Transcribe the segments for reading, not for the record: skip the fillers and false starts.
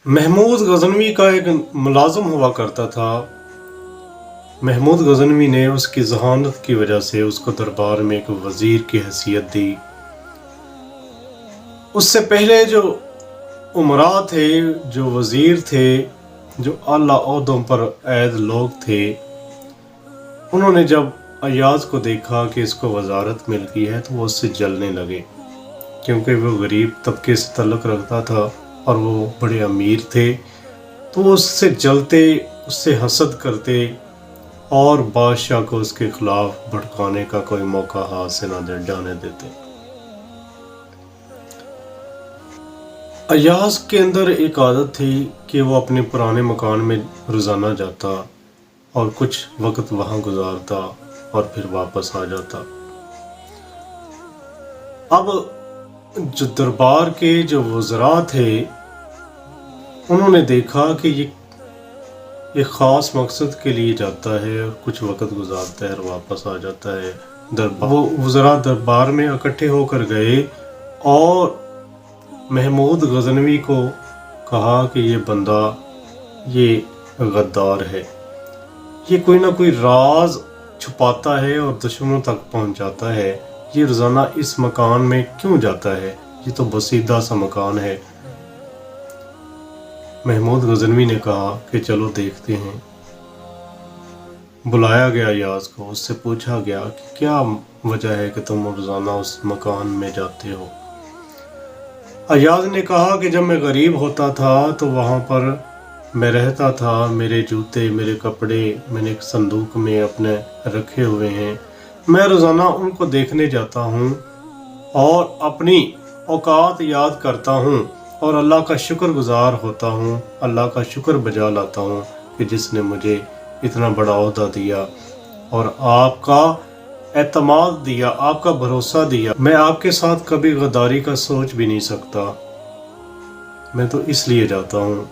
महमूद गज़नवी का एक मुलाज़िम हुआ करता था। महमूद गज़नवी ने उसकी ज़हानत की वजह से उसको दरबार में एक वज़ीर की हैसियत दी। उससे पहले जो उमरा थे, जो वज़ीर थे, जो आला ओहदों पर ऐद लोग थे, उन्होंने जब अय्याज़ को देखा कि इसको वज़ारत मिल गई है तो वो उससे जलने लगे, क्योंकि वो गरीब तबके से तल्लुक़ रखता था और वो बड़े अमीर थे। तो वो उससे जलते, उससे हसद करते और बादशाह को उसके खिलाफ भड़काने का कोई मौका हाथ से ना जाने देते। अय्याज़ के अंदर एक आदत थी कि वो अपने पुराने मकान में रोज़ाना जाता और कुछ वक्त वहाँ गुजारता और फिर वापस आ जाता। अब जो दरबार के जो वज़रा थे, उन्होंने देखा कि ये एक ख़ास मकसद के लिए जाता है और कुछ वक्त गुजारता है और वापस आ जाता है। वो वज़रा दरबार में इकट्ठे होकर गए और महमूद गज़नवी को कहा कि ये बंदा ये गद्दार है, ये कोई ना कोई राज छुपाता है और दुश्मनों तक पहुंचाता है। ये रोज़ाना इस मकान में क्यों जाता है? ये तो बसीदा सा मकान है। महमूद गज़नवी ने कहा कि चलो देखते हैं। बुलाया गया अय्याज़ को, उससे पूछा गया कि क्या वजह है कि तुम रोज़ाना उस मकान में जाते हो? अय्याज़ ने कहा कि जब मैं गरीब होता था तो वहाँ पर मैं रहता था, मेरे जूते, मेरे कपड़े मैंने एक संदूक में अपने रखे हुए हैं। मैं रोज़ाना उनको देखने जाता हूँ और अपनी औकात याद करता हूँ और अल्लाह का शुक्रगुजार होता हूँ, अल्लाह का शुक्र बजा लाता हूँ कि जिसने मुझे इतना बड़ा ओहदा दिया और आपका एतमाद दिया, आपका भरोसा दिया। मैं आपके साथ कभी गद्दारी का सोच भी नहीं सकता, मैं तो इसलिए जाता हूँ।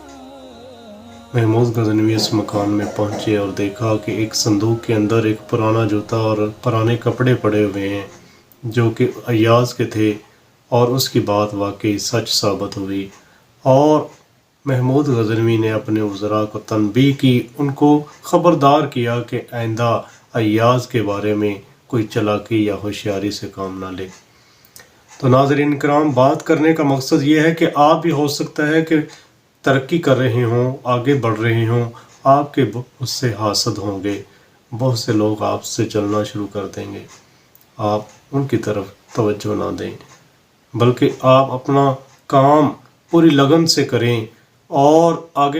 महमूद गज़नवी इस मकान में पहुँचे और देखा कि एक संदूक के अंदर एक पुराना जूता और पुराने कपड़े पड़े हुए हैं जो कि अय्याज़ के थे, और उसकी बात वाकई सच साबित हुई। और महमूद गज़नवी ने अपने वज़रा को तनबीह की, उनको ख़बरदार किया कि आइंदा अय्याज़ के बारे में कोई चालाकी या होशियारी से काम ना ले। तो नाज़रीन किराम, बात करने का मकसद ये है कि आप भी हो सकता है कि तरक्की कर रहे हों, आगे बढ़ रहे हों, आपके उससे हासद होंगे, बहुत से लोग आपसे चलना शुरू कर देंगे। आप उनकी तरफ तवज्जो ना दें, बल्कि आप अपना काम पूरी लगन से करें और आगे